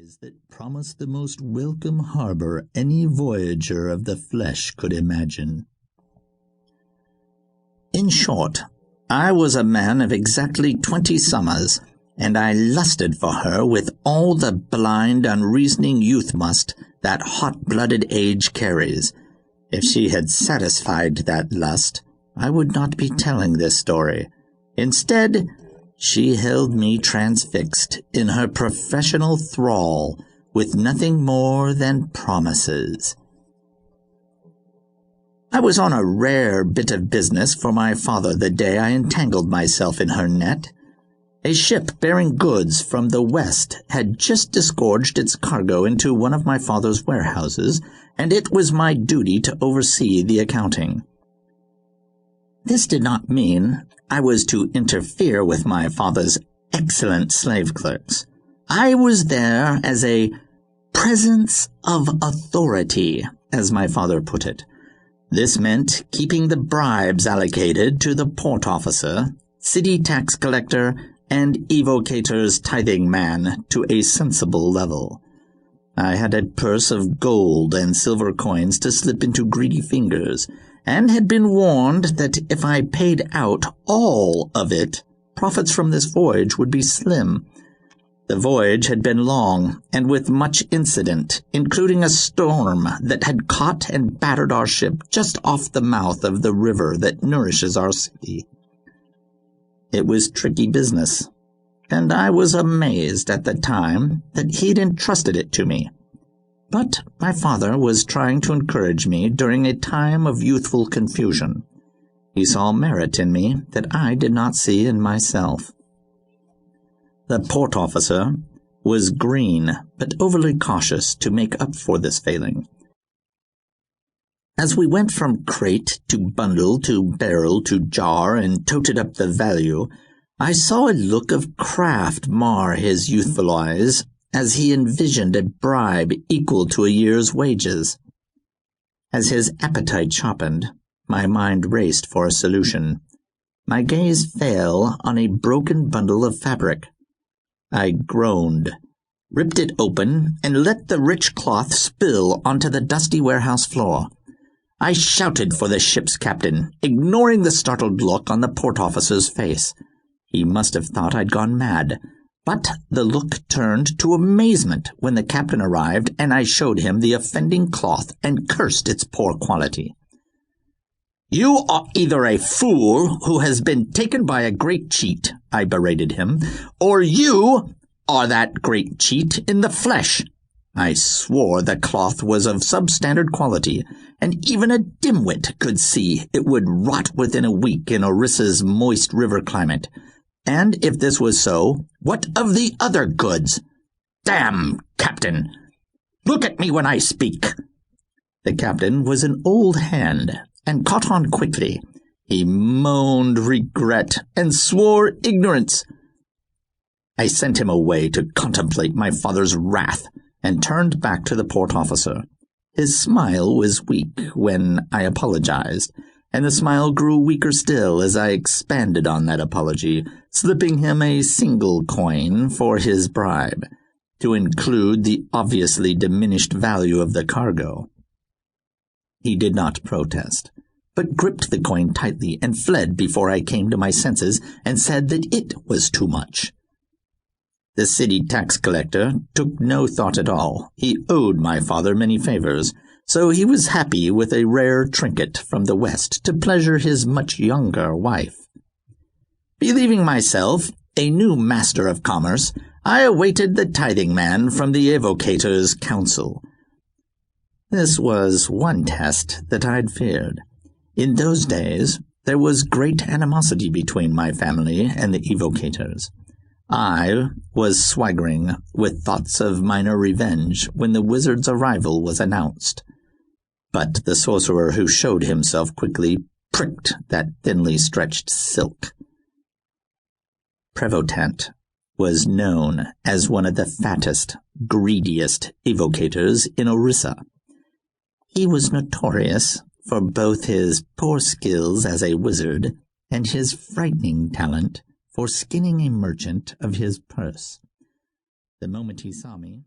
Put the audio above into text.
eyes that promised the most welcome harbor any voyager of the flesh could imagine. In short, I was a man of exactly 20 summers, and I lusted for her with all the blind, unreasoning youth must that hot-blooded age carries. If she had satisfied that lust, I would not be telling this story. Instead, she held me transfixed in her professional thrall with nothing more than promises. I was on a rare bit of business for my father the day I entangled myself in her net. A ship bearing goods from the west had just disgorged its cargo into one of my father's warehouses, and it was my duty to oversee the accounting. This did not mean I was to interfere with my father's excellent slave clerks. I was there as a presence of authority, as my father put it. This meant keeping the bribes allocated to the port officer, city tax collector, and evocator's tithing man to a sensible level. I had a purse of gold and silver coins to slip into greedy fingers, and had been warned that if I paid out all of it, profits from this voyage would be slim. The voyage had been long, and with much incident, including a storm that had caught and battered our ship just off the mouth of the river that nourishes our city. It was tricky business, and I was amazed at the time that he'd entrusted it to me. But my father was trying to encourage me during a time of youthful confusion. He saw merit in me that I did not see in myself. The port officer was green, but overly cautious to make up for this failing. As we went from crate to bundle to barrel to jar and toted up the value, I saw a look of craft mar his youthful eyes as he envisioned a bribe equal to a year's wages. As his appetite sharpened, my mind raced for a solution. My gaze fell on a broken bundle of fabric. I groaned, ripped it open, and let the rich cloth spill onto the dusty warehouse floor. I shouted for the ship's captain, ignoring the startled look on the port officer's face. He must have thought I'd gone mad, but the look turned to amazement when the captain arrived and I showed him the offending cloth and cursed its poor quality. "You are either a fool who has been taken by a great cheat," I berated him, "or you are that great cheat in the flesh." I swore the cloth was of substandard quality, and even a dimwit could see it would rot within a week in Orissa's moist river climate. And if this was so, what of the other goods? "Damn, Captain! Look at me when I speak!" The captain was an old hand, and caught on quickly. He moaned regret and swore ignorance. I sent him away to contemplate my father's wrath, and turned back to the port officer. His smile was weak when I apologized, and the smile grew weaker still as I expanded on that apology, slipping him a single coin for his bribe, to include the obviously diminished value of the cargo. He did not protest, but gripped the coin tightly and fled before I came to my senses and said that it was too much. The city tax collector took no thought at all. He owed my father many favors, so he was happy with a rare trinket from the west to pleasure his much younger wife. Believing myself a new master of commerce, I awaited the tithing man from the evocator's council. This was one test that I'd feared. In those days, there was great animosity between my family and the evocators. I was swaggering with thoughts of minor revenge when the wizard's arrival was announced. But the sorcerer who showed himself quickly pricked that thinly stretched silk. Prevotant was known as one of the fattest, greediest evocators in Orissa. He was notorious for both his poor skills as a wizard and his frightening talent for skinning a merchant of his purse. The moment he saw me,